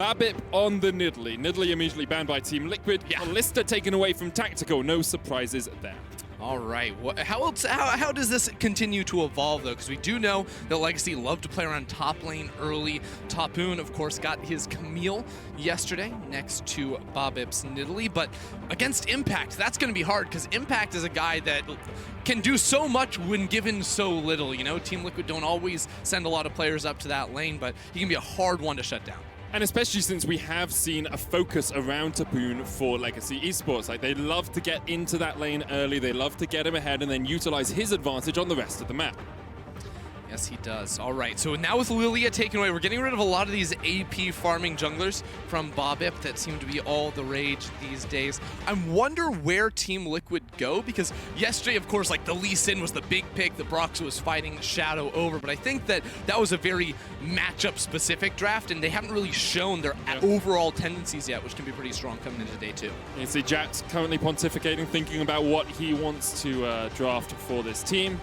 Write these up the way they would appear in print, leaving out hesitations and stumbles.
Babip on the Nidalee. Nidalee immediately banned by Team Liquid. Yeah. Lister taken away from Tactical. No surprises there. All right. How does this continue to evolve, though? Because we do know that Legacy love to play around top lane early. Tapoon, of course, got his Camille yesterday next to Babip's Nidalee. But against Impact, that's going to be hard because Impact is a guy that can do so much when given so little. You know, Team Liquid don't always send a lot of players up to that lane, but he can be a hard one to shut down. And especially since we have seen a focus around Tapoon for Legacy Esports. Like, they love to get into that lane early, they love to get him ahead and then utilize his advantage on the rest of the map. Yes, he does. All right, so now with Lilia taken away, we're getting rid of a lot of these AP farming junglers from Babip that seem to be all the rage these days. I wonder where Team Liquid go, because yesterday, of course, like the Lee Sin was the big pick that Brox was fighting Shadow over, but I think that that was a very matchup-specific draft, and they haven't really shown their overall tendencies yet, which can be pretty strong coming into day two. You see Jack's currently pontificating, thinking about what he wants to draft for this team.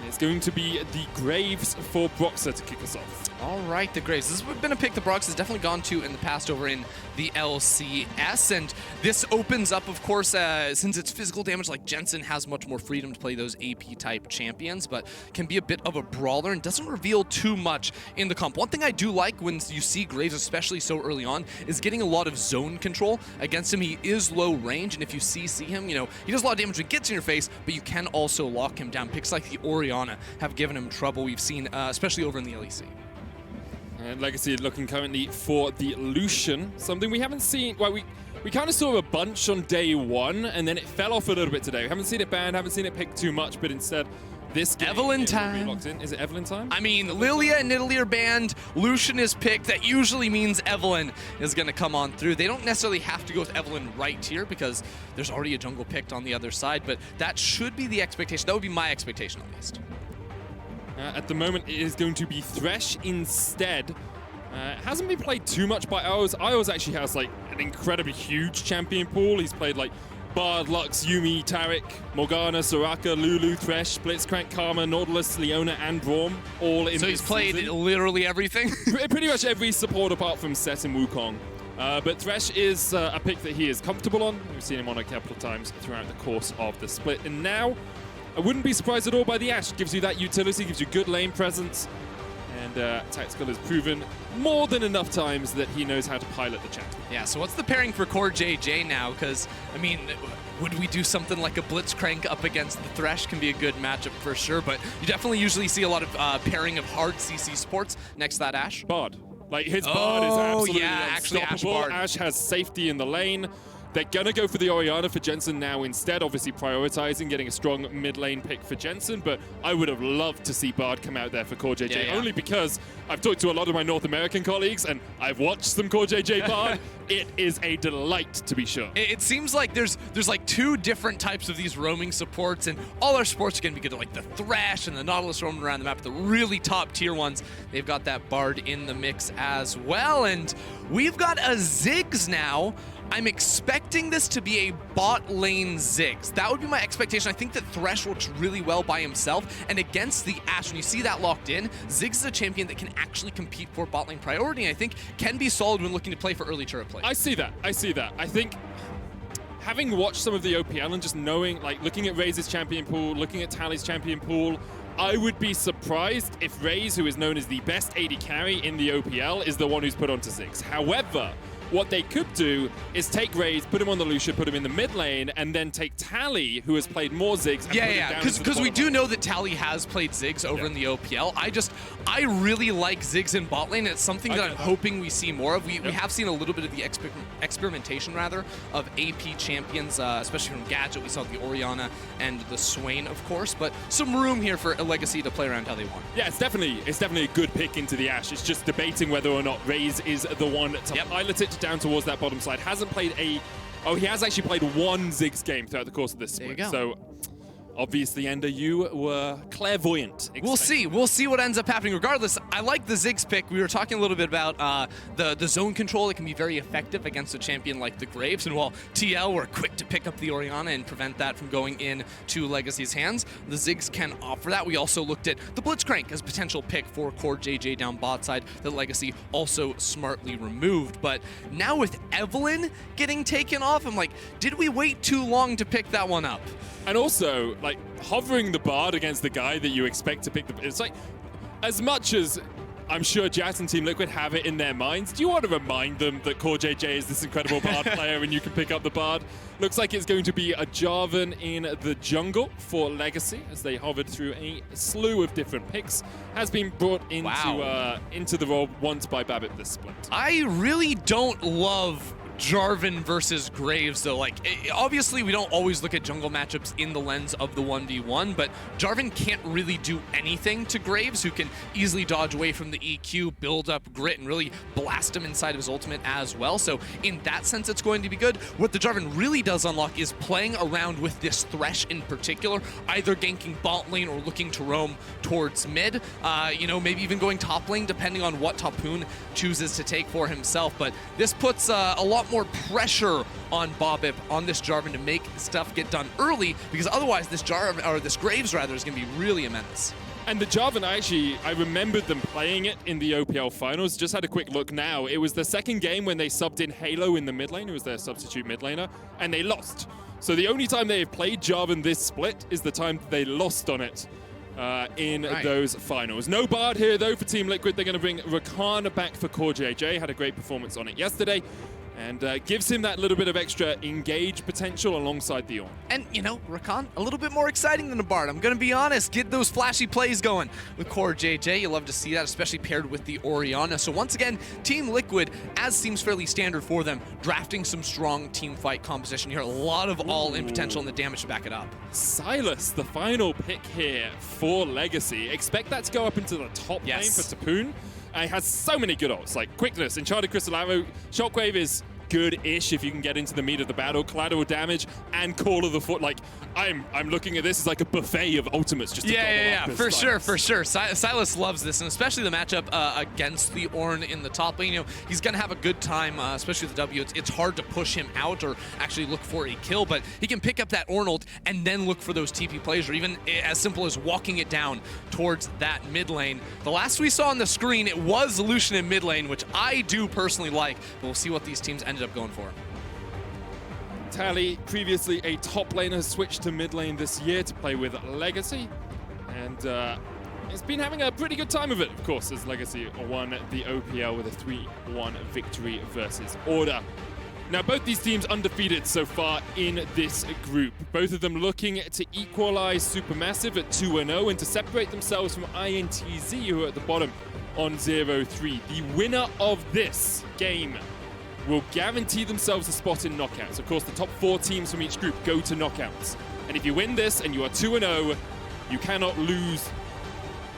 It's going to be the Graves for Broxer to kick us off. All right, the Graves. This has been a pick that Brox has definitely gone to in the past over in the LCS, and this opens up, of course, since it's physical damage, like Jensen has much more freedom to play those AP-type champions, but can be a bit of a brawler and doesn't reveal too much in the comp. One thing I do like when you see Graves, especially so early on, is getting a lot of zone control against him. He is low range, and if you see him, you know, he does a lot of damage when he gets in your face, but you can also lock him down. Picks like the Orianna have given him trouble. We've seen, especially over in the LEC. And Legacy looking currently for the Lucian, something we haven't seen. Well, we kind of saw a bunch on day one, and then it fell off a little bit today. We haven't seen it banned, haven't seen it picked too much, but instead, this game Evelyn time. Locked in. Is it Evelyn time? I mean, Lilia and Nidalee are banned. Lucian is picked. That usually means Evelyn is going to come on through. They don't necessarily have to go with Evelyn right here because there's already a jungle picked on the other side, but that should be the expectation. That would be my expectation, at least. At the moment, it is going to be Thresh instead. Hasn't been played too much by Ios. Ios actually has like an incredibly huge champion pool. He's played like Bard, Lux, Yuumi, Taric, Morgana, Soraka, Lulu, Thresh, Blitzcrank, Karma, Nautilus, Leona, and Braum, all in. So he's played literally everything? Pretty much every support apart from Set and Wukong. But Thresh is a pick that he is comfortable on. We've seen him on a couple of times throughout the course of the split. And now, I wouldn't be surprised at all by the Ashe. Gives you that utility, gives you good lane presence. And Tactical has proven more than enough times that he knows how to pilot the champ. Yeah, so what's the pairing for Core JJ now? Because, I mean, would we do something like a Blitzcrank up against the Thresh? Can be a good matchup for sure, but you definitely usually see a lot of pairing of hard CC supports next to that Ashe. Bard. Like, his Bard is absolutely actually unstoppable. Ashe has safety in the lane. They're going to go for the Orianna for Jensen now instead, obviously prioritizing getting a strong mid lane pick for Jensen, but I would have loved to see Bard come out there for Core JJ, only because I've talked to a lot of my North American colleagues and I've watched some Core JJ Bard. It is a delight, to be sure. It seems like there's like two different types of these roaming supports, and all our supports are going to be good, like the Thresh and the Nautilus roaming around the map, the really top tier ones. They've got that Bard in the mix as well, and we've got a Ziggs now. I'm expecting this to be a bot lane Ziggs. That would be my expectation. I think that Thresh works really well by himself, and against the Ashe, when you see that locked in, Ziggs is a champion that can actually compete for bot lane priority, and I think can be solid when looking to play for early turret play. I see that. I think having watched some of the OPL and just knowing, like looking at Raze's champion pool, looking at Tally's champion pool, I would be surprised if Raze, who is known as the best AD carry in the OPL, is the one who's put onto Ziggs. However, what they could do is take Raze, put him on the Lucian, put him in the mid lane, and then take Tally, who has played more Ziggs. And because we do know that Tally has played Ziggs over in the OPL. I really like Ziggs in bot lane, and it's something that I'm hoping we see more of. We have seen a little bit of the experimentation, rather, of AP champions, especially from Gadget. We saw the Orianna and the Swain, of course, but some room here for a Legacy to play around how they want. Yeah, it's definitely a good pick into the Ashe. It's just debating whether or not Raze is the one to pilot it down towards that bottom side. Hasn't played he has actually played one Ziggs game throughout the course of this split. So obviously, Ender, you were clairvoyant. We'll see. We'll see what ends up happening. Regardless, I like the Ziggs pick. We were talking a little bit about the zone control that can be very effective against a champion like the Graves. And while TL were quick to pick up the Orianna and prevent that from going into Legacy's hands, the Ziggs can offer that. We also looked at the Blitzcrank as a potential pick for Core JJ down bot side that Legacy also smartly removed. But now with Evelynn getting taken off, I'm like, did we wait too long to pick that one up? And also, like, hovering the Bard against the guy that you expect to pick it's like, as much as I'm sure Jazz and Team Liquid have it in their minds, do you want to remind them that Core JJ is this incredible Bard player and you can pick up the Bard? Looks like it's going to be a Jarvan in the jungle for Legacy as they hovered through a slew of different picks. Has been brought into the role once by Babbitt this split. I really don't love Jarvan versus Graves, though. Like, obviously, we don't always look at jungle matchups in the lens of the 1v1, but Jarvan can't really do anything to Graves, who can easily dodge away from the EQ, build up grit, and really blast him inside of his ultimate as well. So in that sense, it's going to be good. What the Jarvan really does unlock is playing around with this Thresh in particular, either ganking bot lane or looking to roam towards mid, maybe even going top lane, depending on what Tapoon chooses to take for himself. But this puts a lot more pressure on Bobbip, on this Jarvan, to make stuff get done early, because otherwise this Graves rather is going to be really a menace. And the Jarvan, I remembered them playing it in the OPL finals. Just had a quick look now. It was the second game when they subbed in Halo in the mid lane, who was their substitute mid laner, and they lost. So the only time they have played Jarvan this split is the time they lost on it in those finals. No Bard here, though, for Team Liquid. They're going to bring Rakan back for Core JJ. Had a great performance on it yesterday. And gives him that little bit of extra engage potential alongside the Ornn. And, Rakan, a little bit more exciting than a Bard. I'm going to be honest. Get those flashy plays going with Core JJ. You love to see that, especially paired with the Orianna. So once again, Team Liquid, as seems fairly standard for them, drafting some strong team fight composition here. A lot of all-in potential and the damage to back it up. Sylas, the final pick here for Legacy. Expect that to go up into the top lane for Tapoon. It has so many good ults, like quickness, Enchanted Crystal Arrow, Shockwave is good-ish if you can get into the meat of the battle, collateral damage, and Call of the Foot. Like, I'm looking at this as like a buffet of ultimates just to for sure. Sylas loves this, and especially the matchup against the Ornn in the top lane. He's going to have a good time, especially with the W. It's hard to push him out or actually look for a kill, but he can pick up that Ornn ult and then look for those TP plays, or even as simple as walking it down towards that mid lane. The last we saw on the screen, it was Lucian in mid lane, which I do personally like, but we'll see what these teams ended up going for. Tally, previously a top laner, switched to mid lane this year to play with Legacy, and has been having a pretty good time of it, of course, as Legacy won the OPL with a 3-1 victory versus Order. Now, both these teams undefeated so far in this group. Both of them looking to equalize Supermassive at 2-0 and to separate themselves from INTZ, who are at the bottom on 0-3. The winner of this game will guarantee themselves a spot in knockouts. Of course, the top 4 teams from each group go to knockouts. And if you win this and you are 2-0, you cannot lose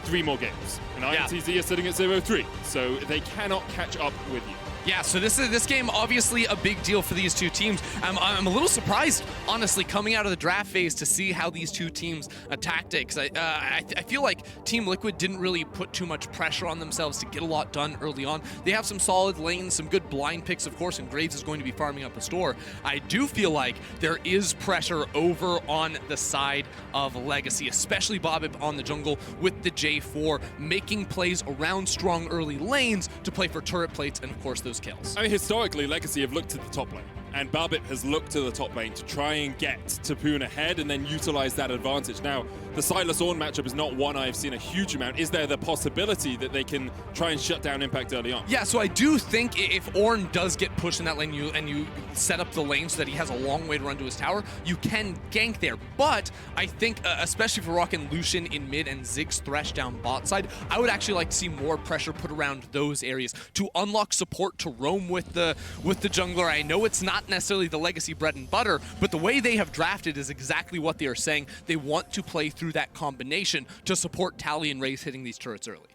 3 more games. And INTZ are sitting at 0-3, so they cannot catch up with you. Yeah, so this game, obviously a big deal for these two teams. I'm a little surprised, honestly, coming out of the draft phase to see how these two teams attacked it. Because I feel like Team Liquid didn't really put too much pressure on themselves to get a lot done early on. They have some solid lanes, some good blind picks, of course, and Graves is going to be farming up a store. I do feel like there is pressure over on the side of Legacy, especially Bobbip on the jungle with the J4, making plays around strong early lanes to play for turret plates and, of course, those kills. I mean, historically, Legacy have looked to the top lane, and Bobbip has looked to the top lane to try and get Tapoon ahead and then utilize that advantage. Now, the Sylas Ornn matchup is not one I've seen a huge amount. Is there the possibility that they can try and shut down Impact early on? Yeah, so I do think if Ornn does get pushed in that lane and you set up the lane so that he has a long way to run to his tower, you can gank there. But I think, especially for rocking Lucian in mid and Ziggs Thresh down bot side, I would actually like to see more pressure put around those areas to unlock support to roam with the jungler. I know it's not necessarily the Legacy bread and butter, but the way they have drafted is exactly what they are saying. They want to play through that combination to support Tally and Raze hitting these turrets early.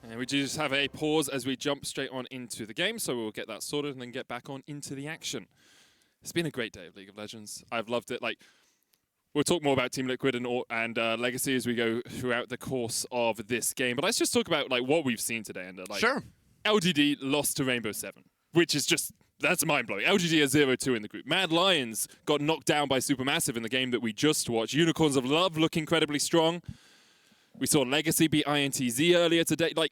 And we just have a pause as we jump straight on into the game, so we'll get that sorted and then get back on into the action. It's been a great day of League of Legends. I've loved it. Like, We'll talk more about Team Liquid and Legacy as we go throughout the course of this game. But let's just talk about like what we've seen today. And Sure. LGD lost to Rainbow 7, which is just, that's mind-blowing. LGD are 0-2 in the group. Mad Lions got knocked down by Supermassive in the game that we just watched. Unicorns of Love look incredibly strong. We saw Legacy beat INTZ earlier today. Like,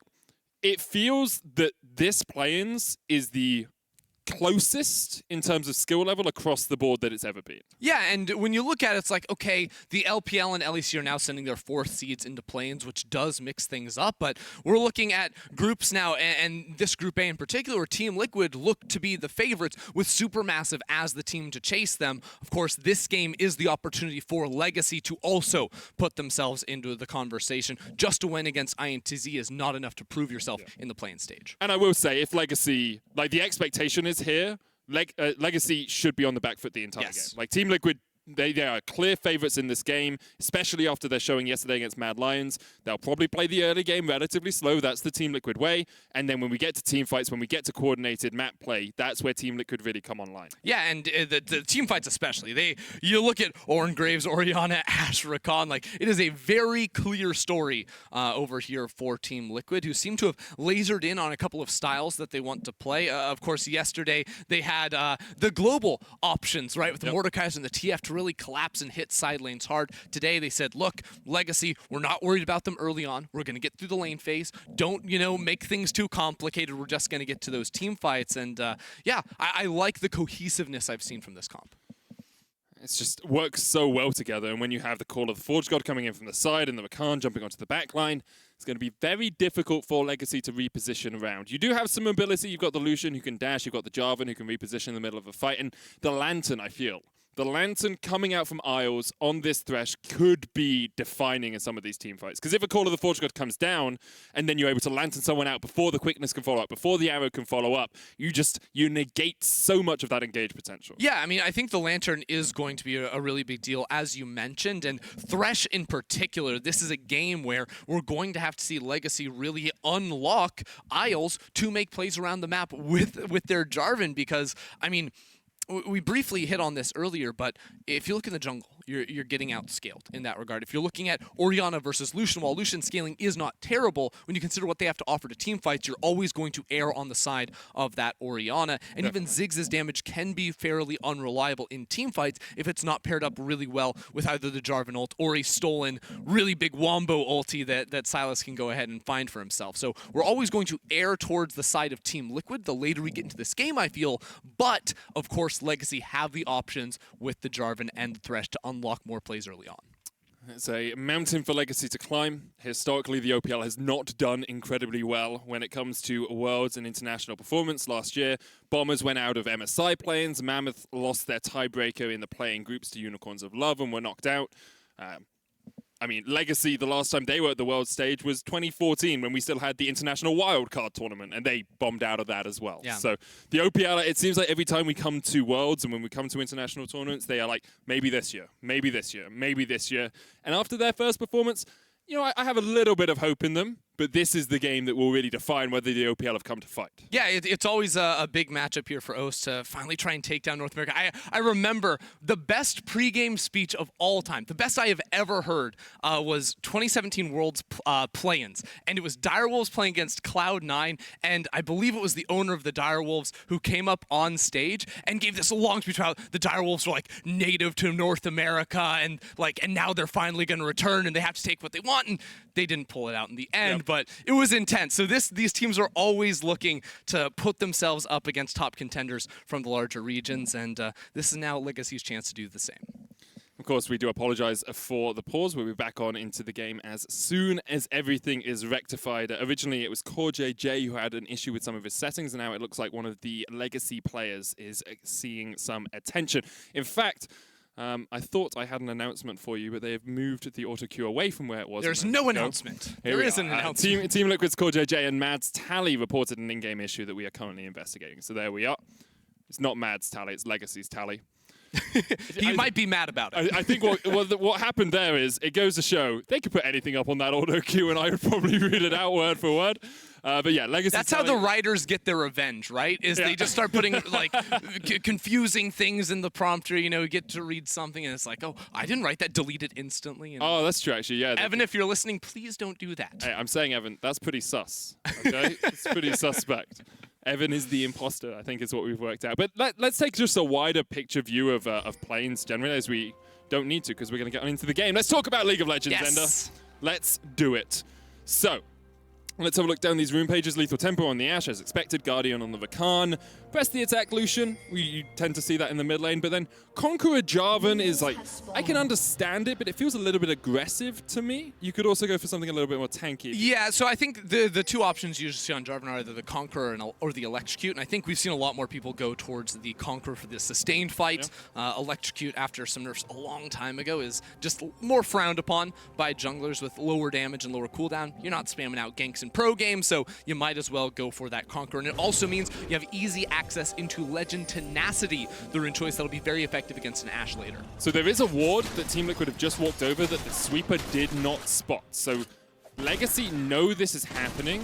it feels that this play-ins is the closest in terms of skill level across the board that it's ever been. Yeah, and when you look at it, it's like, okay, the LPL and LEC are now sending their 4th seeds into play-ins, which does mix things up, but we're looking at groups now, and this Group A in particular, where Team Liquid look to be the favorites with Supermassive as the team to chase them. Of course, this game is the opportunity for Legacy to also put themselves into the conversation. Just to win against INTZ is not enough to prove yourself in the play-in stage. And I will say, if Legacy, like the expectation is here, Legacy should be on the back foot the entire game. Like Team Liquid, they are clear favorites in this game, especially after their showing yesterday against Mad Lions. They'll probably play the early game relatively slow. That's the Team Liquid way. And then when we get to team fights, when we get to coordinated map play, that's where Team Liquid really come online. Yeah, and the team fights especially. You look at Oren Graves, Orianna, Ash, Rakan, like it is a very clear story over here for Team Liquid, who seem to have lasered in on a couple of styles that they want to play. Of course, yesterday they had the global options, right, with the Mordekaiser and the TF to really collapse and hit side lanes hard. Today they said, look, Legacy, we're not worried about them early on. We're going to get through the lane phase. Don't, make things too complicated. We're just going to get to those team fights. And yeah, I like the cohesiveness I've seen from this comp. It's just works so well together. And when you have the Call of the Forge God coming in from the side and the Rakan jumping onto the back line, it's going to be very difficult for Legacy to reposition around. You do have some mobility. You've got the Lucian who can dash. You've got the Jarvan who can reposition in the middle of a fight. And the Lantern, I feel. The Lantern coming out from Isles on this Thresh could be defining in some of these team fights. Because if a Call of the Forge God comes down and then you're able to Lantern someone out before the quickness can follow up, before the arrow can follow up, you negate so much of that engage potential. Yeah, I mean, I think the Lantern is going to be a really big deal, as you mentioned. And Thresh in particular, this is a game where we're going to have to see Legacy really unlock Isles to make plays around the map with their Jarvan. Because, I mean, we briefly hit on this earlier, but if you look in the jungle, you're getting outscaled in that regard. If you're looking at Orianna versus Lucian, while Lucian's scaling is not terrible, when you consider what they have to offer to team fights, you're always going to err on the side of that Orianna. And even Ziggs' damage can be fairly unreliable in team fights if it's not paired up really well with either the Jarvan ult or a stolen, really big Wombo ulti that Silas can go ahead and find for himself. So we're always going to err towards the side of Team Liquid the later we get into this game, I feel. But, of course, Legacy have the options with the Jarvan and the Thresh to unlock more plays early on. It's a mountain for Legacy to climb. Historically, the OPL has not done incredibly well when it comes to Worlds and international performance. Last year, Bombers went out of MSI play-ins. Mammoth lost their tiebreaker in the playing groups to Unicorns of Love and were knocked out. I mean, Legacy, the last time they were at the world stage was 2014 when we still had the international wildcard tournament, and they bombed out of that as well. Yeah. So the OPL, it seems like every time we come to worlds and when we come to international tournaments, they are like, maybe this year, maybe this year, maybe this year. And after their first performance, I have a little bit of hope in them, but this is the game that will really define whether the OPL have come to fight. Yeah, it's always a big matchup here for OS to finally try and take down North America. I remember the best pregame speech of all time, the best I have ever heard, was 2017 Worlds play-ins. And it was Direwolves playing against Cloud9, and I believe it was the owner of the Direwolves who came up on stage and gave this long speech about the Direwolves were like native to North America, and now they're finally going to return and they have to take what they want, and they didn't pull it out in the end. Yep. But it was intense. So these teams are always looking to put themselves up against top contenders from the larger regions, and this is now Legacy's chance to do the same. Of course, we do apologize for the pause. We'll be back on into the game as soon as everything is rectified. Originally, it was CoreJJ who had an issue with some of his settings, and now it looks like one of the Legacy players is seeing some attention. In fact, I thought I had an announcement for you, but they have moved the auto queue away from where it was. There's no announcement. There is an announcement. Team Liquid's CoreJJ and Mad's Tally reported an in-game issue that we are currently investigating. So there we are. It's not Mad's Tally, it's Legacy's Tally. He might be mad about it. I think what happened there is it goes to show they could put anything up on that auto cue, and I would probably read it out word for word. But yeah, Legacy. That's how the writers get their revenge, right? Is they just start putting like confusing things in the prompter. You know, you get to read something and it's like, oh, I didn't write that. Delete it instantly. And oh, that's true, actually. Yeah. Evan, if you're listening, please don't do that. Hey, I'm saying, Evan, that's pretty sus. Okay, it's pretty suspect. Evan is the imposter, I think, is what we've worked out. But let's take just a wider picture view of planes generally, as we don't need to because we're going to get into the game. Let's talk about League of Legends, Yes. Ender. Let's do it. So. Let's have a look down these rune pages. Lethal Tempo on the Ashe, as expected. Guardian on the Vakan. Press the attack, Lucian. You tend to see that in the mid lane. But then Conqueror Jarvan is like, I can understand it, but it feels a little bit aggressive to me. You could also go for something a little bit more tanky. Yeah, so I think the two options you usually see on Jarvan are either the Conqueror or the Electrocute. And I think we've seen a lot more people go towards the Conqueror for the sustained fight. Yeah. Electrocute, after some nerfs a long time ago, is just more frowned upon by junglers with lower damage and lower cooldown. You're not spamming out ganks in pro games, so you might as well go for that Conqueror. And it also means you have easy access into Legend Tenacity, the rune choice that'll be very effective against an Ashe later. So there is a ward that Team Liquid have just walked over that the sweeper did not spot. So Legacy know this is happening,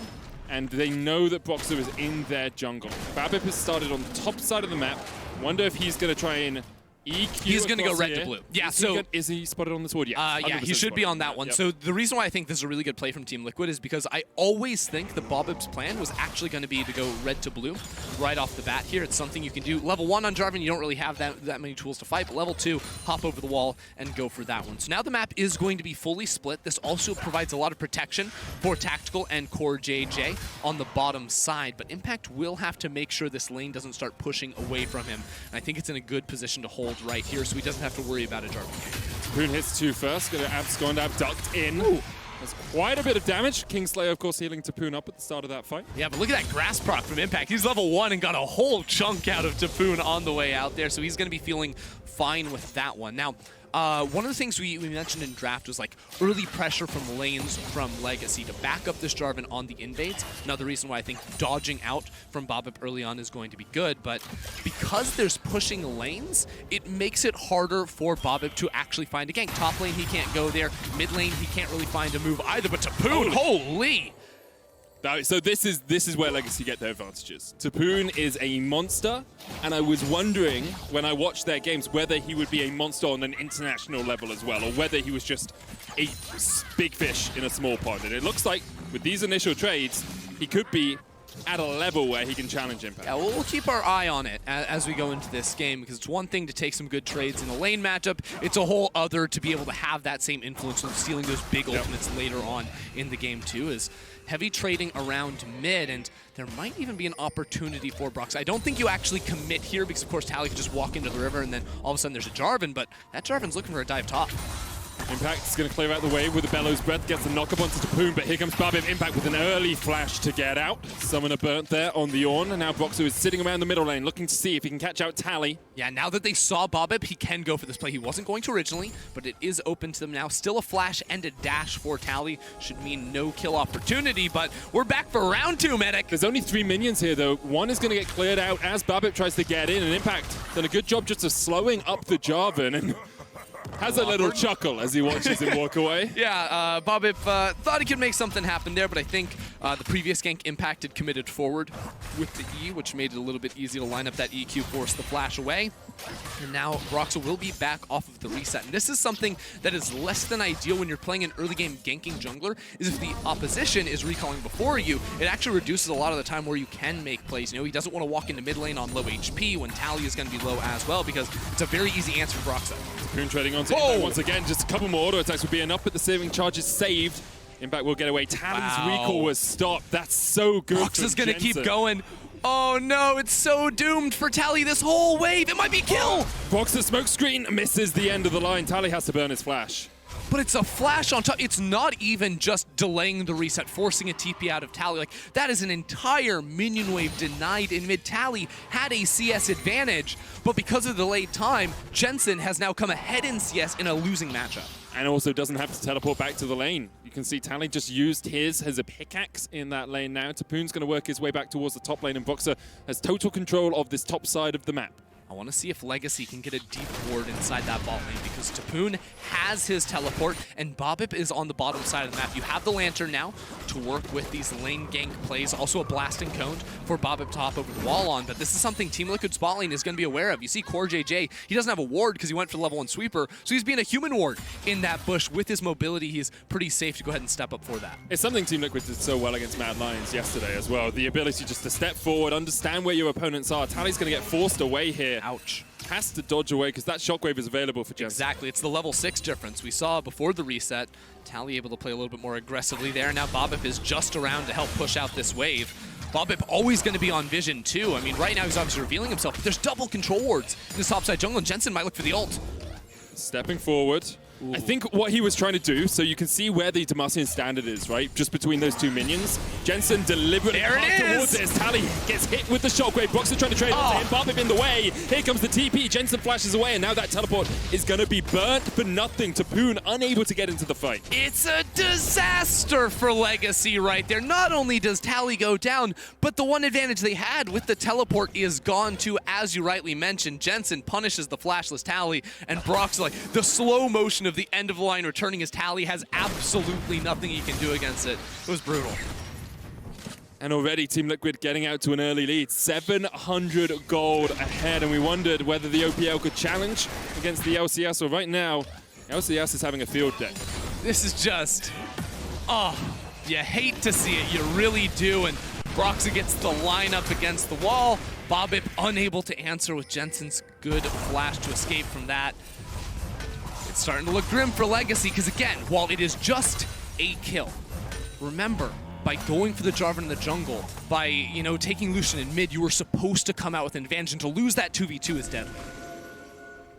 and they know that Broxer is in their jungle. Babip has started on the top side of the map. Wonder if he's going to try and EQ. He's going to go red here. to blue. Yeah, is he spotted on this ward? Yeah, yeah, he should be on that one. Yep. So the reason why I think this is a really good play from Team Liquid is because I always think the Bobib's plan was actually going to be to go red to blue right off the bat here. It's something you can do. Level 1 on Jarvan, you don't really have that many tools to fight, but level 2, hop over the wall and go for that one. So now the map is going to be fully split. This also provides a lot of protection for Tactical and Core JJ on the bottom side, but Impact will have to make sure this lane doesn't start pushing away from him. And I think it's in a good position to hold right here, so he doesn't have to worry about a Jarvan. Rune hits 2 first, going to abscond, abduct in. Ooh. That's quite a bit of damage. Kingslayer, of course, healing Tapoon up at the start of that fight. Yeah, but look at that grass proc from Impact. He's level 1 and got a whole chunk out of Tapoon on the way out there, so he's going to be feeling fine with that one. Now, one of the things we mentioned in draft was like early pressure from lanes from Legacy to back up this Jarvan on the invades. Another reason why I think dodging out from Bobip early on is going to be good, but because there's pushing lanes, it makes it harder for Bobip to actually find a gank. Top lane, he can't go there. Mid lane, he can't really find a move either, but Tapoon, holy! So this is where Legacy get their advantages. Tapoon is a monster, and I was wondering when I watched their games whether he would be a monster on an international level as well, or whether he was just a big fish in a small pond. And it looks like with these initial trades, he could be at a level where he can challenge Impact. Yeah, we'll keep our eye on it as we go into this game, because it's one thing to take some good trades in a lane matchup. It's a whole other to be able to have that same influence of stealing those big ultimates later on in the game too. Is heavy trading around mid, and there might even be an opportunity for Brox. I don't think you actually commit here because, of course, Tally could just walk into the river and then all of a sudden there's a Jarvan, but that Jarvan's looking for a dive top. Impact is going to clear out the wave with the Bellows Breath, gets a knock up onto Tapoon, but here comes Bobip. Impact with an early flash to get out. Summoner burnt there on the Ornn, and now Broxer is sitting around the middle lane looking to see if he can catch out Tally. Yeah, now that they saw Bobip, he can go for this play. He wasn't going to originally, but it is open to them now. Still a flash and a dash for Tally. Should mean no kill opportunity, but we're back for round 2, Medic. There's only 3 minions here, though. One is going to get cleared out as Bobip tries to get in, and Impact done a good job just of slowing up the Jarvan, and has a little chuckle as he watches him walk away. Yeah, Bobip thought he could make something happen there, but I think the previous gank Impact had committed forward with the E, which made it a little bit easy to line up that EQ, force the flash away. And now Broxer will be back off of the reset. And this is something that is less than ideal when you're playing an early game ganking jungler, is if the opposition is recalling before you, it actually reduces a lot of the time where you can make plays. You know, he doesn't want to walk into mid lane on low HP when Tally is going to be low as well, because it's a very easy answer for Broxer. Tapoon trading onto Impact once again. Just a couple more auto attacks would be enough, but the saving charge is saved. Impact will get away. Tally's recall was stopped. That's so good. Broxer's going to keep going. Oh no, it's so doomed for Tally this whole wave. It might be kill. Broxer smoke screen misses the end of the line. Tally has to burn his flash. But it's a flash on top. It's not even just delaying the reset, forcing a TP out of Tally. Like, that is an entire minion wave denied in mid. Tally had a CS advantage, but because of the delayed time, Jensen has now come ahead in CS in a losing matchup. And also doesn't have to teleport back to the lane. You can see Tally just used his as a pickaxe in that lane now. Tapoon's going to work his way back towards the top lane, and Broxer has total control of this top side of the map. I want to see if Legacy can get a deep ward inside that bot lane, because Tapoon has his teleport and Bobbip is on the bottom side of the map. You have the Lantern now to work with these lane gank plays. Also a blasting cone for Bobbip to hop over the wall on, but this is something Team Liquid's bot lane is going to be aware of. You see CoreJJ, he doesn't have a ward because he went for the level 1 sweeper, so he's being a human ward in that bush. With his mobility, he's pretty safe to go ahead and step up for that. It's something Team Liquid did so well against Mad Lions yesterday as well. The ability just to step forward, understand where your opponents are. Tally's going to get forced away here. Ouch. Has to dodge away because that shockwave is available for Jensen. Exactly, it's the level 6 difference. We saw before the reset, Tally able to play a little bit more aggressively there. Now Bobbip is just around to help push out this wave. Bobbip always going to be on vision too. I mean, right now he's obviously revealing himself, but there's double control wards in this topside jungle, and Jensen might look for the ult. Stepping forward. Ooh. I think what he was trying to do, so you can see where the Demacian standard is, right? Just between those two minions. Jensen deliberately towards it. Tally gets hit with the shockwave. Broxah trying to trade onto him. Bobbip in the way. Here comes the TP. Jensen flashes away, and now that teleport is going to be burnt for nothing. Tapoon unable to get into the fight. It's a disaster for Legacy right there. Not only does Tally go down, but the one advantage they had with the teleport is gone too, as you rightly mentioned. Jensen punishes the flashless Tally, and Broxah, like the slow motion of the end of the line returning his Tally, has absolutely nothing he can do against it. It was brutal. And already Team Liquid getting out to an early lead. 700 gold ahead, and we wondered whether the OPL could challenge against the LCS. Well, right now, LCS is having a field day. This is just, you hate to see it, you really do. And Broxah gets the line up against the wall. Bobbip unable to answer with Jensen's good flash to escape from that. It's starting to look grim for Legacy, because again, while it is just a kill, remember, by going for the Jarvan in the jungle, by, you know, taking Lucian in mid, you were supposed to come out with an advantage, and to lose that 2v2 is deadly.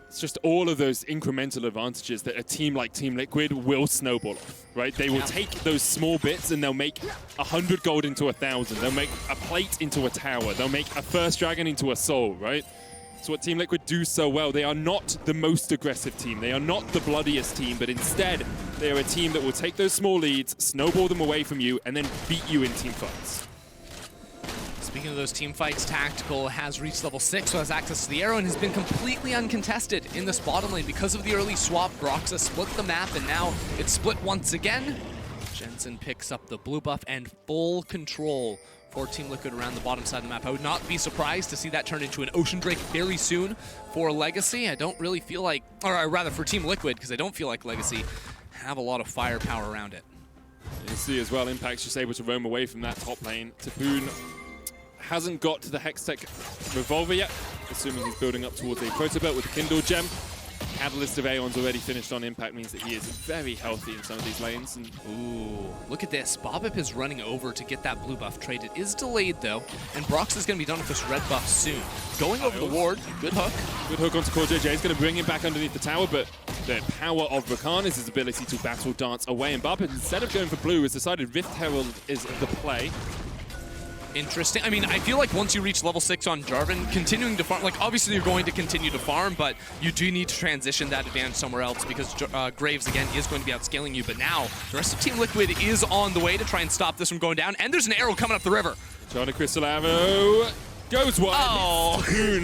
It's just all of those incremental advantages that a team like Team Liquid will snowball off, right? They will take those small bits and they'll make 100 gold into 1,000. They'll make a plate into a tower. They'll make a first dragon into a soul, right? It's what Team Liquid do so well. They are not the most aggressive team. They are not the bloodiest team, but instead, they are a team that will take those small leads, snowball them away from you, and then beat you in team fights. Speaking of those team fights, Tactical has reached level 6, so has access to the arrow, and has been completely uncontested in this bottom lane. Because of the early swap, Broxah split the map, and now it's split once again. Jensen picks up the blue buff and full control for Team Liquid around the bottom side of the map. I would not be surprised to see that turn into an Ocean Drake very soon for Legacy. I don't really feel like, or rather for Team Liquid, because I don't feel like Legacy have a lot of firepower around it. You see as well, Impact's just able to roam away from that top lane. Tapoon hasn't got to the Hextech Revolver yet, assuming he's building up towards a Protobelt with a Kindle Gem. Catalyst of Aeon's already finished on Impact, means that he is very healthy in some of these lanes. And ooh, look at this. Bobbip is running over to get that blue buff trade. It is delayed though, and Broxah is going to be done with this red buff soon. Going over the ward, good hook. Good hook onto CoreJJ. He's going to bring him back underneath the tower, but the power of Rakan is his ability to battle dance away. And Bobbip, instead of going for blue, has decided Rift Herald is the play. Interesting. I mean, I feel like once you reach level 6 on Jarvan, continuing to farm, like obviously you're going to continue to farm, but you do need to transition that advantage somewhere else, because Graves, again, is going to be outscaling you. But now, the rest of Team Liquid is on the way to try and stop this from going down, and there's an arrow coming up the river. Trying to Crystal Arrow. Goes wide. Oh.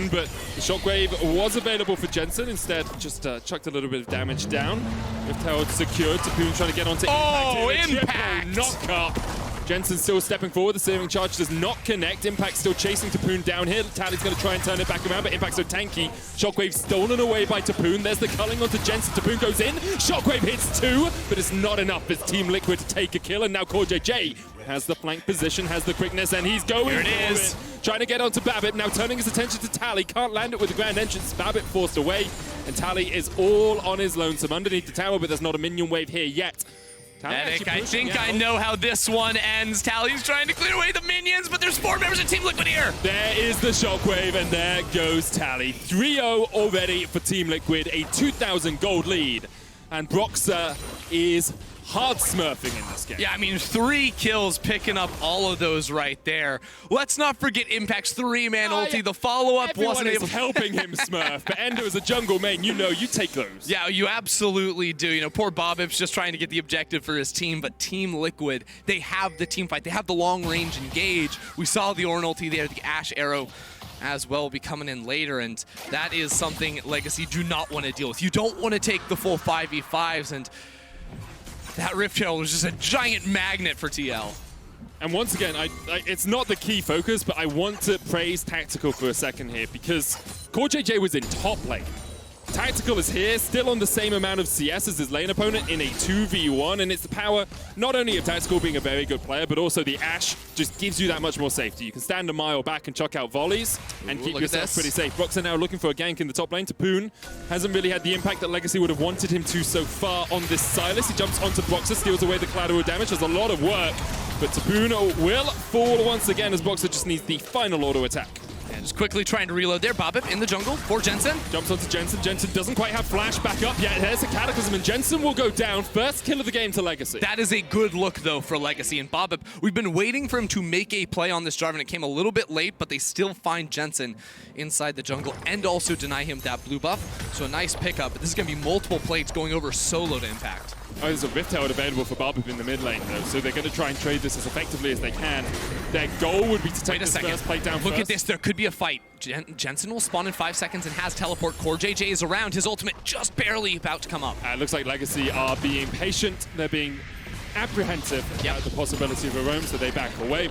But the Shockwave was available for Jensen. Instead, just chucked a little bit of damage down. Rift Herald secured. Tapoon trying to get onto Impact. Oh, Impact! Knock up. Jensen still stepping forward. The saving charge does not connect. Impact still chasing Tapoon down here. Tally's going to try and turn it back around, but Impact's so tanky. Shockwave stolen away by Tapoon. There's the culling onto Jensen. Tapoon goes in. Shockwave hits 2, but it's not enough as Team Liquid to take a kill. And now CoreJJ has the flank position, has the quickness, and he's going for it. Trying to get onto Bobbip. Now turning his attention to Tally. Can't land it with the grand entrance. Bobbip forced away, and Tally is all on his lonesome underneath the tower, but there's not a minion wave here yet. Medic, I think I know how this one ends. Tally's trying to clear away the minions, but there's 4 members of Team Liquid here. There is the Shockwave, and there goes Tally. 3-0 already for Team Liquid, a 2,000 gold lead. And Broxah is hard smurfing in this game. Yeah, I mean, 3 kills picking up all of those right there. Let's not forget Impact's 3-man ulti. The follow-up wasn't able to helping him smurf, but Endo is a jungle main. You know, you take those. Yeah, you absolutely do. You know, poor Bobbip's just trying to get the objective for his team, but Team Liquid, they have the team fight. They have the long-range engage. We saw the Ornn ulti there, the Ash arrow. as well will be coming in later, and that is something Legacy do not want to deal with. You don't want to take the full 5v5s, and that Rift Herald was just a giant magnet for TL. And once again, it's not the key focus, but I want to praise Tactical for a second here, because CoreJJ was in top lane. Tactical is here, still on the same amount of CS as his lane opponent in a 2v1, and it's the power not only of Tactical being a very good player, but also the Ashe just gives you that much more safety. You can stand a mile back and chuck out volleys and keep yourself pretty safe. Broxah now looking for a gank in the top lane. Tapoon hasn't really had the impact that Legacy would have wanted him to so far on this Sylas. He jumps onto Broxah, steals away the collateral damage. There's a lot of work, but Tapoon will fall once again as Broxah just needs the final auto attack. And just quickly trying to reload there. Bobbip in the jungle for Jensen. Jumps onto Jensen. Jensen doesn't quite have flash back up yet. There's a Cataclysm, and Jensen will go down. First kill of the game to Legacy. That is a good look, though, for Legacy. And Bobbip, we've been waiting for him to make a play on this Jarvan. It came a little bit late, but they still find Jensen inside the jungle and also deny him that blue buff. So a nice pickup. This is going to be multiple plates going over solo to impact. Oh, there's a Rift Herald available for Bobbip in the mid lane, though, so they're going to try and trade this as effectively as they can. Their goal would be to take this first plate down Look first. at this. There could be a fight. Jensen will spawn in 5 seconds and has teleport. CoreJJ is around. His ultimate just barely about to come up. It looks like Legacy are being patient. They're being apprehensive about the possibility of a roam, so they back away.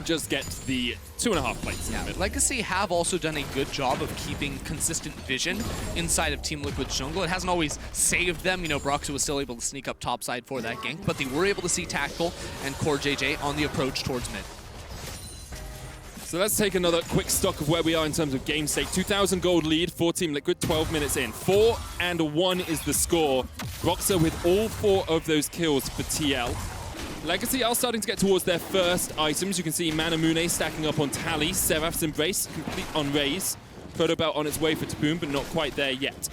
Just get the 2.5 plates in the middle. Legacy have also done a good job of keeping consistent vision inside of Team Liquid's jungle. It hasn't always saved them. You know, Broxah was still able to sneak up topside for that gank, but they were able to see Tactical and CoreJJ on the approach towards mid. So let's take another quick stock of where we are in terms of game state. 2,000 gold lead for Team Liquid, 12 minutes in. 4-1 is the score. Broxah with all 4 of those kills for TL. Legacy are starting to get towards their first items. You can see Manamune stacking up on Tally, Seraph's Embrace complete on Raze. Photo Belt on its way for Tapoon, but not quite there yet.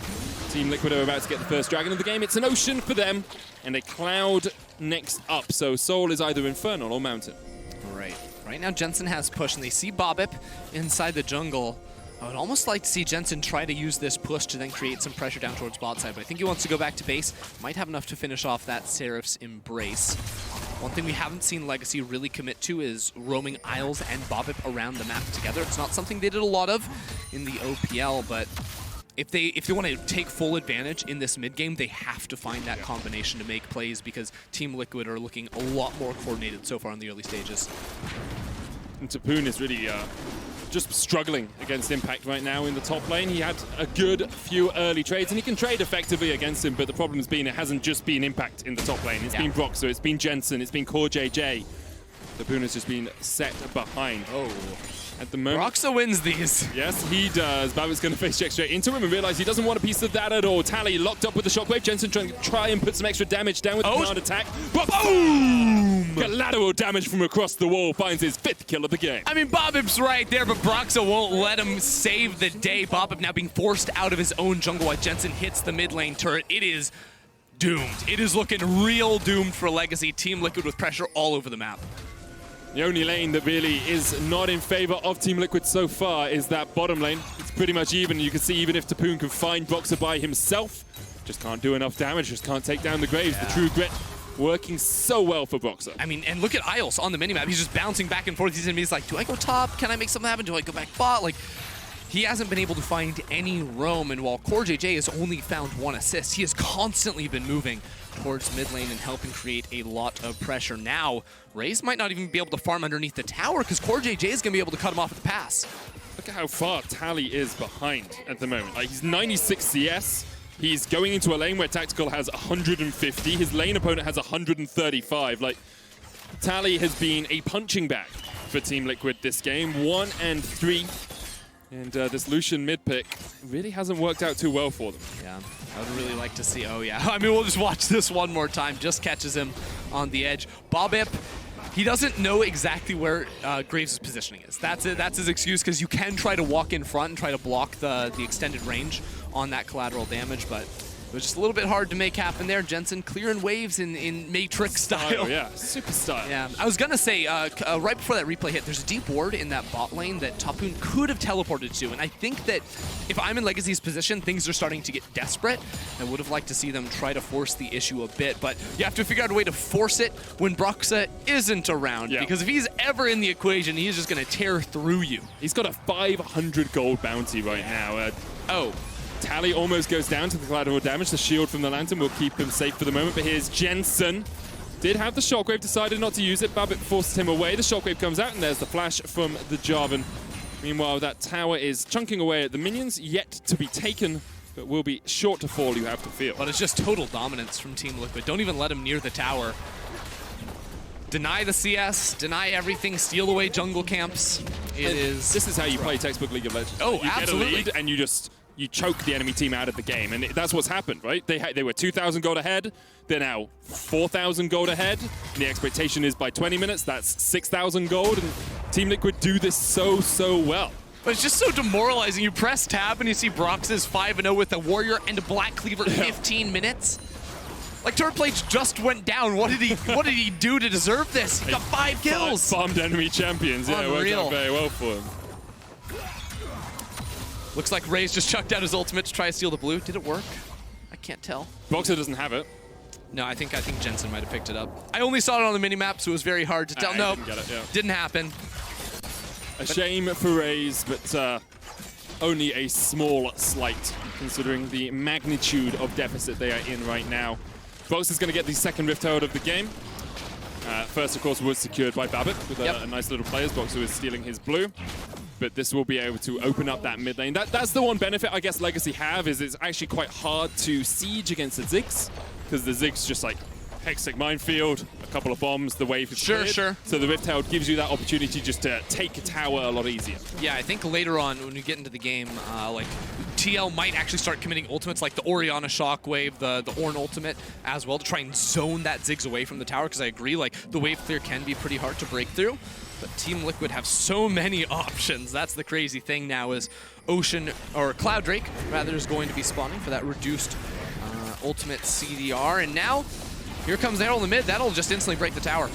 Team Liquid are about to get the first dragon of the game. It's an ocean for them, and a cloud next up. So Soul is either Infernal or Mountain. Right now Jensen has push, and they see Bobbip inside the jungle. I would almost like to see Jensen try to use this push to then create some pressure down towards bot side, but I think he wants to go back to base. Might have enough to finish off that Seraph's Embrace. One thing we haven't seen Legacy really commit to is roaming Isles and Bobbip around the map together. It's not something they did a lot of in the OPL, but if they want to take full advantage in this mid game, they have to find that combination to make plays, because Team Liquid are looking a lot more coordinated so far in the early stages. And Tapoon is really just struggling against Impact right now in the top lane. He had a good few early trades, and he can trade effectively against him, but the problem has been it hasn't just been Impact in the top lane. It's been Broxah, it's been Jensen, it's been CoreJJ. Tapoon has just been set behind. At the moment. Broxah wins these. Yes, he does. Bobbip's going to face check straight into him and realize he doesn't want a piece of that at all. Tally locked up with the shockwave. Jensen trying to try and put some extra damage down with the command attack. Boom! Collateral damage from across the wall finds his 5th kill of the game. I mean, Bobbip's right there, but Broxah won't let him save the day. Bobbip now being forced out of his own jungle while Jensen hits the mid lane turret. It is doomed. It is looking real doomed for Legacy. Team Liquid with pressure all over the map. The only lane that really is not in favor of Team Liquid so far is that bottom lane. It's pretty much even. You can see even if Tapoon can find Broxah by himself, just can't do enough damage, just can't take down the Graves. The True Grit working so well for Broxah. I mean, and look at Isles on the minimap. He's just bouncing back and forth. He's like, do I go top? Can I make something happen? Do I go back bot? Like, he hasn't been able to find any roam, and while CoreJJ has only found 1 assist, he has constantly been moving towards mid lane and helping create a lot of pressure. Now, Raze might not even be able to farm underneath the tower, because CoreJJ is going to be able to cut him off at the pass. Look at how far Tally is behind at the moment. Like, he's 96 CS. He's going into a lane where Tactical has 150. His lane opponent has 135. Like, Tally has been a punching bag for Team Liquid this game. 1 and 3. And this Lucian mid pick really hasn't worked out too well for them. Yeah, I would really like to see, I mean, we'll just watch this one more time. Just catches him on the edge. Bobbip, he doesn't know exactly where Graves' positioning is. That's it. That's his excuse, because you can try to walk in front and try to block the extended range on that collateral damage, but It was just a little bit hard to make happen there. Jensen clearing waves in Matrix style. Oh, yeah, super style. Yeah, I was going to say, right before that replay hit, there's a deep ward in that bot lane that Tapoon could have teleported to, and I think that if I'm in Legacy's position, things are starting to get desperate. I would have liked to see them try to force the issue a bit, but you have to figure out a way to force it when Broxa isn't around, because if he's ever in the equation, he's just going to tear through you. He's got a 500 gold bounty right now. Tally almost goes down to the collateral damage. The shield from the Lantern will keep him safe for the moment, but here's Jensen. Did have the Shockwave, decided not to use it. Babbitt forced him away. The Shockwave comes out, and there's the flash from the Jarvan. Meanwhile, that tower is chunking away at the minions, yet to be taken, but will be short to fall, you have to feel. But it's just total dominance from Team Liquid. Don't even let him near the tower. Deny the CS, deny everything, steal away jungle camps. This is how you play textbook League of Legends. Oh, you absolutely. Get a lead and you choke the enemy team out of the game, and that's what's happened, right? They were 2,000 gold ahead. They're now 4,000 gold ahead. And the expectation is by 20 minutes, that's 6,000 gold, and Team Liquid do this so well. But it's just so demoralizing. You press tab and you see Brox's 5-0 with a Warrior and a Black Cleaver 15 minutes. Like, Turret Plates just went down. What did he do to deserve this? He got 5 kills. Farmed enemy champions. Yeah, it worked out very well for him. Looks like Ray's just chucked out his ultimate to try to steal the blue. Did it work? I can't tell. Boxer doesn't have it. No, I think Jensen might have picked it up. I only saw it on the minimap, so it was very hard to tell. No, didn't get it, yeah. Didn't happen. A shame for Rays, but only a small slight, considering the magnitude of deficit they are in right now. Box is going to get the second Rift out of the game. First, of course, was secured by Babbitt with a nice little players box who is stealing his blue. But this will be able to open up that mid lane. That's the one benefit I guess Legacy have, is it's actually quite hard to siege against the Ziggs, because the Ziggs just like Hextech Minefield, a couple of bombs, the wave is cleared. Sure. So the Rift Herald gives you that opportunity just to take a tower a lot easier. Yeah, I think later on when we get into the game, like TL might actually start committing ultimates like the Orianna Shockwave, the Ornn ultimate as well, to try and zone that Ziggs away from the tower, because I agree, like the wave clear can be pretty hard to break through. But Team Liquid have so many options. That's the crazy thing now, is Cloud Drake rather is going to be spawning for that reduced ultimate CDR. And now, here comes Arrow in the mid. That'll just instantly break the tower.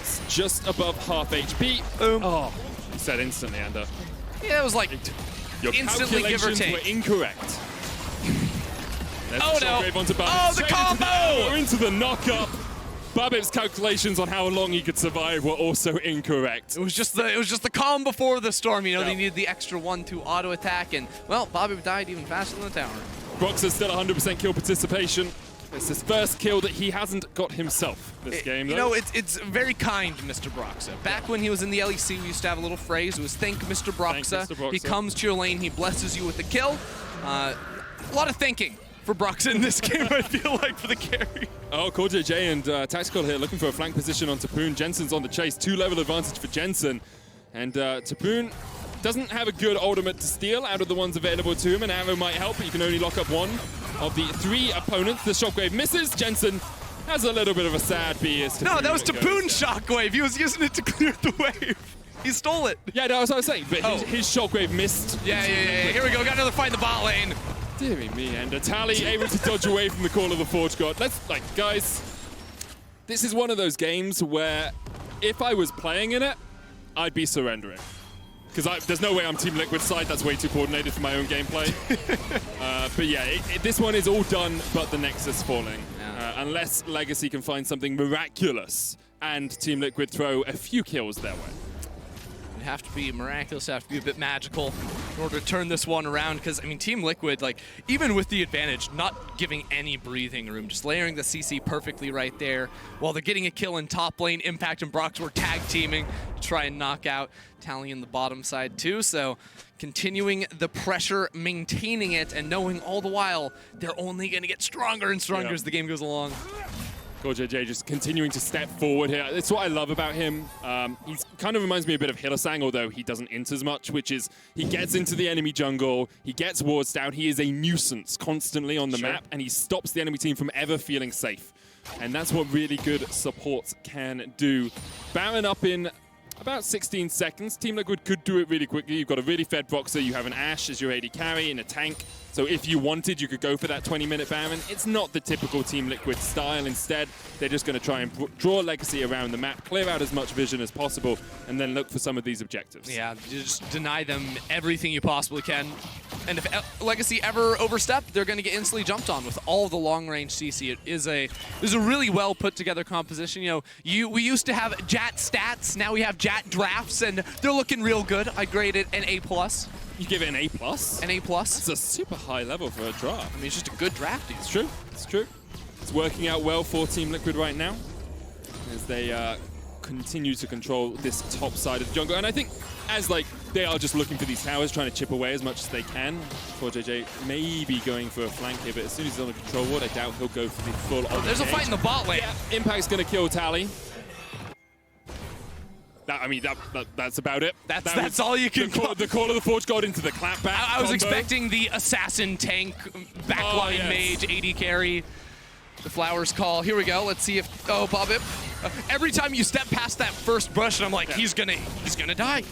It's just above half HP. Boom. Oh, you said instantly, Ender. Yeah, it was like Your instantly, give or take. Were incorrect. There's Oh the no! onto Oh, the combo! Into the knock-up. Babbitt's calculations on how long he could survive were also incorrect. It was just the calm before the storm. You know, they needed the extra 1-2 auto attack, and well, Babbitt died even faster than the tower. Brox's still 100% kill participation. It's his first kill that he hasn't got himself this game, though. You know, it's very kind, Mr. Broxa. Back when he was in the LEC, we used to have a little phrase. It was thank Mr. Broxa. Thank Mr. Broxa. He comes to your lane, he blesses you with a kill. A lot of thanking for Broxa in this game, I feel like, for the carry. Oh, CoreJJ and Tactical here looking for a flank position on Tapoon. Jensen's on the chase. 2-level advantage for Jensen. And Tapoon doesn't have a good ultimate to steal out of the ones available to him. An arrow might help, but you can only lock up one of the 3 opponents. The Shockwave misses. Jensen has a little bit of a sad B as Tapoon. No, that was Tapoon's Shockwave. He was using it to clear the wave. He stole it. Yeah, that's what I was saying. But his Shockwave missed. Yeah. Here we go. Got another fight in the bot lane. Deary me, and Tally able to dodge away from the call of the Forge God. Guys, this is one of those games where if I was playing in it, I'd be surrendering. Because there's no way I'm Team Liquid side, that's way too coordinated for my own gameplay. But yeah, this one is all done but the Nexus falling. Unless Legacy can find something miraculous and Team Liquid throw a few kills their way. Have to be miraculous, have to be a bit magical in order to turn this one around, because, I mean, Team Liquid, like, even with the advantage, not giving any breathing room, just layering the CC perfectly right there, while they're getting a kill in top lane. Impact and Brox were tag teaming to try and knock out Tally in the bottom side too, so continuing the pressure, maintaining it, and knowing all the while they're only going to get stronger and stronger as the game goes along. CoreJJ just continuing to step forward here. That's what I love about him. He kind of reminds me a bit of Hylissang, although he doesn't int as much, which is he gets into the enemy jungle, he gets wards down, he is a nuisance constantly on the map, and he stops the enemy team from ever feeling safe. And that's what really good support can do. Baron up in about 16 seconds. Team Liquid could do it really quickly. You've got a really fed Boxer. You have an Ashe as your AD carry and a tank. So if you wanted, you could go for that 20-minute Baron. It's not the typical Team Liquid style. Instead, they're just going to try and draw Legacy around the map, clear out as much vision as possible, and then look for some of these objectives. Yeah, you just deny them everything you possibly can. And if Legacy ever overstep, they're going to get instantly jumped on with all the long-range CC. It is a really well put together composition. You know, we used to have JAT stats, now we have JAT drafts, and they're looking real good. I grade it an A+. You give it an A+? An A+. It's a super high level for a draft. I mean, it's just a good draft. It's true. It's true. It's working out well for Team Liquid right now as they continue to control this top side of the jungle. And I think as they are just looking for these towers, trying to chip away as much as they can. CoreJJ may be going for a flank here, but as soon as he's on the control ward, I doubt he'll go for the full There's a fight in the bot lane. Yeah, Impact's going to kill Tally. That's about it. That's all you can call. The call of the Forge God into the clapback. I was expecting the assassin tank, backline mage, AD carry. The flowers call. Here we go. Let's see if Bobbip. Every time you step past that first brush, and I'm like, he's gonna die.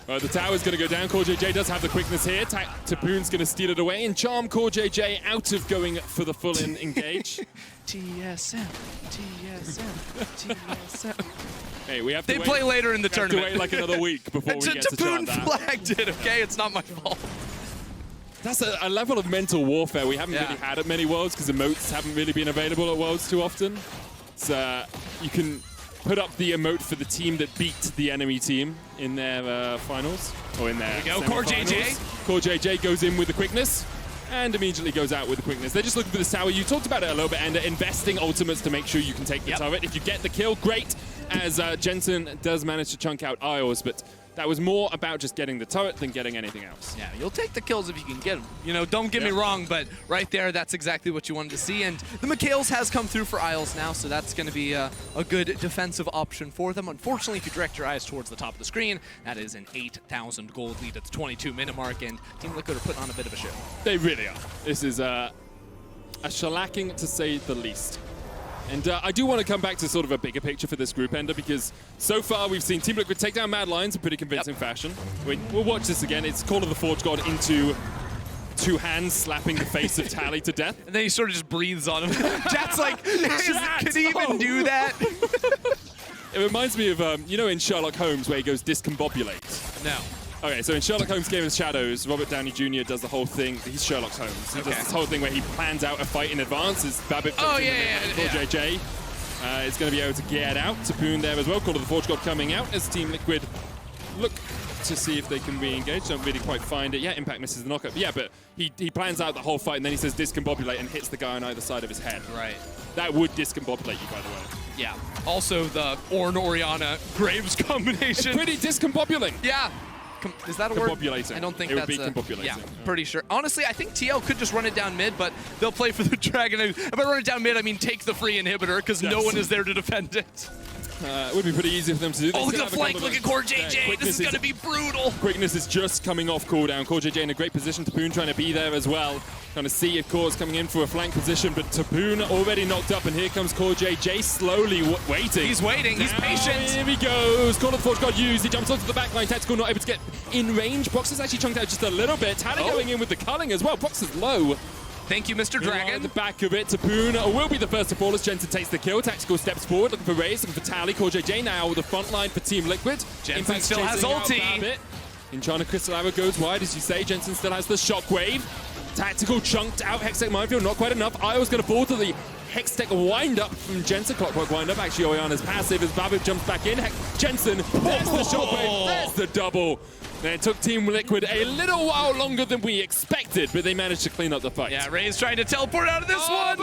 The tower's going to go down. CoreJJ does have the quickness here. Tapoon's going to steal it away and charm CoreJJ out of going for the full engage. TSM, TSM, TSM. Hey, we have to They play later in the tournament. Have to wait like another week before we get to Tapoon chart that. flagged it, okay? It's not my fault. That's a level of mental warfare we haven't really had at many Worlds because emotes haven't really been available at Worlds too often. So you can put up the emote for the team that beat the enemy team in their finals, or in their CoreJJ. CoreJJ goes in with the quickness and immediately goes out with the quickness. They're just looking for the tower. You talked about it a little bit, Ender, investing ultimates to make sure you can take the turret. If you get the kill, great, as Jensen does manage to chunk out Isles, but that was more about just getting the turret than getting anything else. Yeah, you'll take the kills if you can get them. You know, don't get me wrong, but right there, that's exactly what you wanted to see. And the Mikhails has come through for Isles now, so that's going to be a good defensive option for them. Unfortunately, if you direct your eyes towards the top of the screen, that is an 8,000 gold lead at the 22-minute mark, and Team Liquid are putting on a bit of a show. They really are. This is a shellacking, to say the least. And I do want to come back to sort of a bigger picture for this group, Ender, because so far we've seen Team Liquid take down Mad Lions in pretty convincing fashion. We'll watch this again. It's Call of the Forge God into two hands slapping the face of Tally to death. And then he sort of just breathes on him. Jack's like, can he even do that? It reminds me of, you know, in Sherlock Holmes where he goes discombobulate. No. Okay, so in Sherlock Holmes' Game of Shadows, Robert Downey Jr. does the whole thing. He's Sherlock Holmes. He does this whole thing where he plans out a fight in advance. As Babbitt JJ is going to be able to get out. Tapoon there as well. Call of the Forge God coming out as Team Liquid look to see if they can re-engage. Don't really quite find it. Yeah, Impact misses the knockup. Yeah, but he plans out the whole fight and then he says discombobulate and hits the guy on either side of his head. Right. That would discombobulate you, by the way. Yeah. Also, the Oriana Graves combination. Pretty discombobulating. Yeah. Is that a word? Combobulating. I don't think it that's would be combobulating. Yeah, pretty sure. Honestly, I think TL could just run it down mid, but they'll play for the Dragon. If I run it down mid, I mean take the free inhibitor, because no one is there to defend it. It would be pretty easy for them to do. Oh, look at the flank. Look at CoreJJ. This is going to be brutal. Quickness is just coming off cooldown. CoreJJ in a great position. Tapoon trying to be there as well. Trying to see if Core's coming in for a flank position, but Tapoon already knocked up, and here comes CoreJJ slowly waiting. He's waiting. He's patient. Here he goes. Call of the Forge got used. He jumps onto the backline. Tactical not able to get in range. Brox is actually chunked out just a little bit. Tally going in with the culling as well. Brox is low. Thank you, Mr. Dragon. At the back of it, Tapoon will be the first to fall as Jensen takes the kill. Tactical steps forward, looking for Raze, looking for Tally. CoreJJ now with the front line for Team Liquid. Jensen still has ulti. Enchana Crystal Arrow goes wide, as you say. Jensen still has the shockwave. Tactical chunked out. Hextech Minefield, not quite enough. Io's going to fall to the Hextech wind-up from Jensen. Clockwork wind-up. Actually, Oriana's passive as Babbitt jumps back in. Jensen, there's the shockwave. There's the double. And it took Team Liquid a little while longer than we expected, but they managed to clean up the fight. Yeah, Ray's trying to teleport out of this one.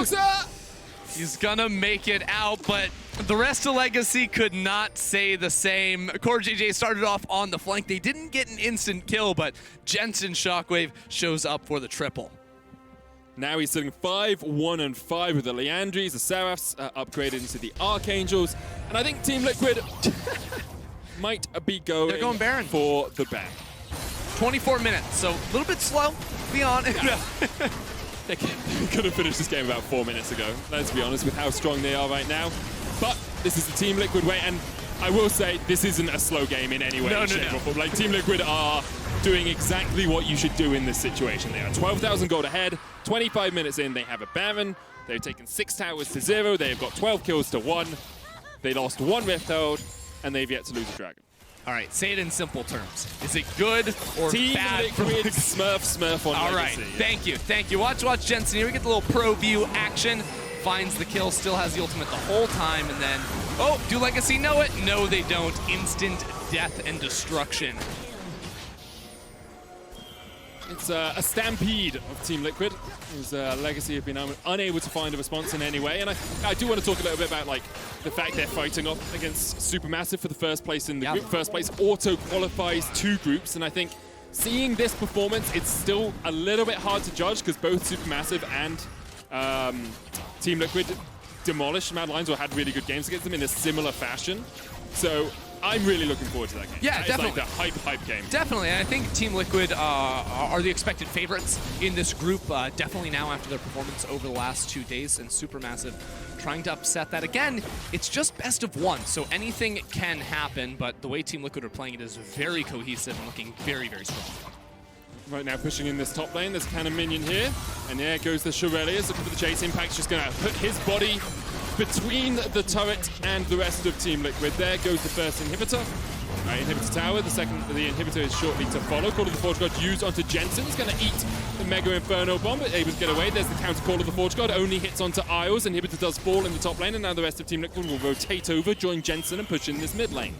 He's gonna make it out, but the rest of Legacy could not say the same. CoreJJ started off on the flank. They didn't get an instant kill, but Jensen Shockwave shows up for the triple. Now he's sitting 5-1-5 with the Leandries, the Seraphs upgraded into the Archangels, and I think Team Liquid might be going Baron for the ban. 24 minutes, so a little bit slow, to be honest. Yeah. They could have finished this game about 4 minutes ago, let's be honest, with how strong they are right now. But this is the Team Liquid way, and I will say, this isn't a slow game in any way, shape, or form. Like, Team Liquid are doing exactly what you should do in this situation. They are 12,000 gold ahead, 25 minutes in, they have a Baron, they've taken 6 towers to 0, they have got 12 kills to 1, they lost 1 Rift Herald, and they've yet to lose a Dragon. All right, say it in simple terms. Is it good or Team bad? Liquid Smurf on All Legacy. right, thank you. Watch Jensen here. We get the little pro view action. Finds the kill, still has the ultimate the whole time, and then, oh, do Legacy know it? No, they don't. Instant death and destruction. It's a stampede of Team Liquid, as Legacy have been unable to find a response in any way. And I do want to talk a little bit about like the fact they're fighting off against Supermassive for the first place in the group. First place auto-qualifies 2 groups, and I think seeing this performance, it's still a little bit hard to judge because both Supermassive and Team Liquid demolished Mad Lions or had really good games against them in a similar fashion. So I'm really looking forward to that game. Yeah, that definitely. It's like the hype game. Definitely, and I think Team Liquid are the expected favorites in this group, definitely now after their performance over the last 2 days, and Supermassive trying to upset that. Again, it's just best of 1, so anything can happen, but the way Team Liquid are playing it is very cohesive and looking very, very strong. Right now pushing in this top lane, there's a Cannon Minion here, and there goes the Shurelius looking for the chase. Impact's just going to put his body between the turret and the rest of Team Liquid. There goes the first inhibitor. Inhibitor tower, the inhibitor is shortly to follow. Call of the Forge God used onto Jensen. He's going to eat the Mega Inferno Bomb, but able to get away. There's the counter Call of the Forge God, only hits onto Isles. Inhibitor does fall in the top lane, and now the rest of Team Liquid will rotate over, join Jensen, and push in this mid lane.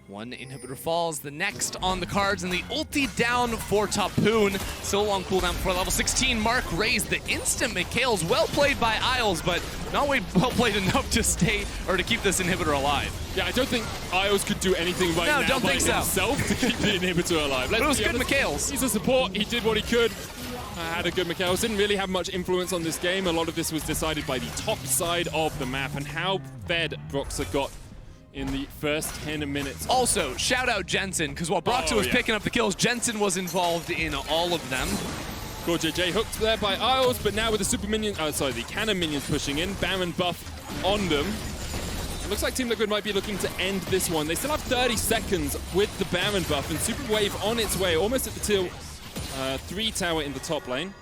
1 inhibitor falls, the next on the cards, and the ulti down for Tapoon. Still a long cooldown before level 16 mark. Raised the instant Mikhail's well played by Isles, but not well played enough to stay or to keep this inhibitor alive. Yeah, I don't think Isles could do anything right now by himself to keep the inhibitor alive. But it was good Mikhail's. He's a support, he did what he could. Had a good Mikhail's, didn't really have much influence on this game. A lot of this was decided by the top side of the map and how fed Broxah got in the first 10 minutes. Also, shout out Jensen, because while Broxah was picking up the kills, Jensen was involved in all of them. Good JJ hooked there by Isles, but now with the super minions, the cannon minions pushing in, Baron buff on them. It looks like Team Liquid might be looking to end this one. They still have 30 seconds with the Baron buff, and Super Wave on its way, almost at the tier 3 tower in the top lane.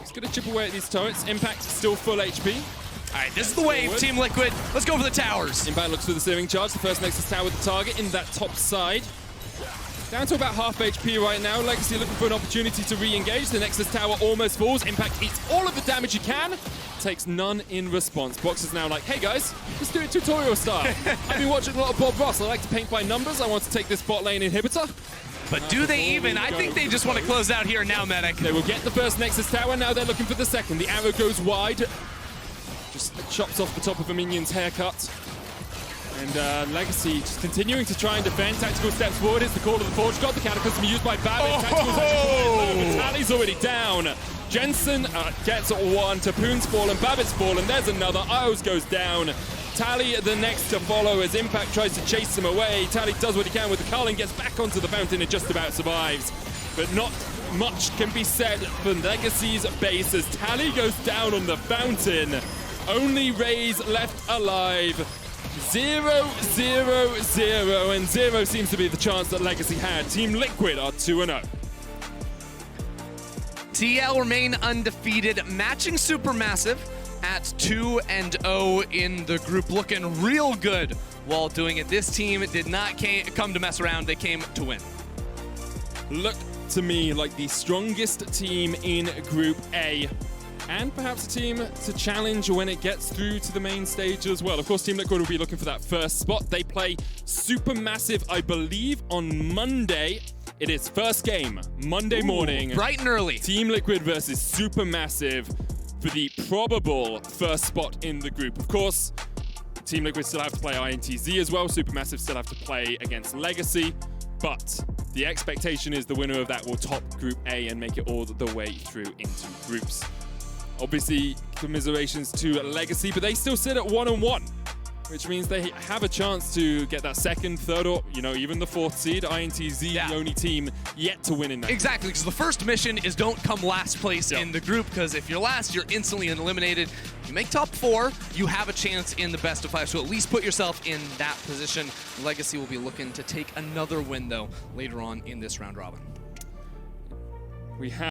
It's going to chip away at these turrets. Impact still full HP. All right, this is the wave, Team Liquid. Let's go for the towers. Impact looks for the Searing Charge. The first Nexus tower with the target in that top side. Down to about half HP right now. Legacy looking for an opportunity to re-engage. The Nexus tower almost falls. Impact eats all of the damage he can. Takes none in response. Box is now like, hey guys, let's do it tutorial style. I've been watching a lot of Bob Ross. I like to paint by numbers. I want to take this bot lane inhibitor. But do they even? I think they just want to close out here now, Medic. They will get the first Nexus tower. Now they're looking for the second. The arrow goes wide. Just chops off the top of a minion's haircut. And Legacy just continuing to try and defend. Tactical steps forward. It's the Call of the Forge God. The cataclysm used by Babbitt. Tally's already down. Jensen gets 1. Tapoon's fallen. Babbitt's fallen. There's another. Isles goes down. Tally the next to follow as Impact tries to chase him away. Tally does what he can with the Carlin, gets back onto the fountain and just about survives. But not much can be said for Legacy's base as Tally goes down on the fountain. Only Rays left alive. 0, 0, 0, and 0 seems to be the chance that Legacy had. Team Liquid are 2-0. TL remain undefeated, matching Supermassive at 2-0 in the group, looking real good while doing it. This team did not come to mess around, they came to win. Look to me like the strongest team in Group A. And perhaps a team to challenge when it gets through to the main stage as well. Of course, Team Liquid will be looking for that first spot. They play Supermassive, I believe, on Monday. It is first game, Monday morning. Bright and early. Team Liquid versus Supermassive for the probable first spot in the group. Of course, Team Liquid still have to play INTZ as well. Supermassive still have to play against Legacy. But the expectation is the winner of that will top Group A and make it all the way through into groups. Obviously, commiserations to Legacy, but they still sit at 1-1. which means they have a chance to get that second, third, or even the fourth seed. INTZ, the only team yet to win in that. Exactly, because the first mission is don't come last place in the group, because if you're last, you're instantly eliminated. You make top 4, you have a chance in the best of 5, so at least put yourself in that position. Legacy will be looking to take another win, though, later on in this round robin. We have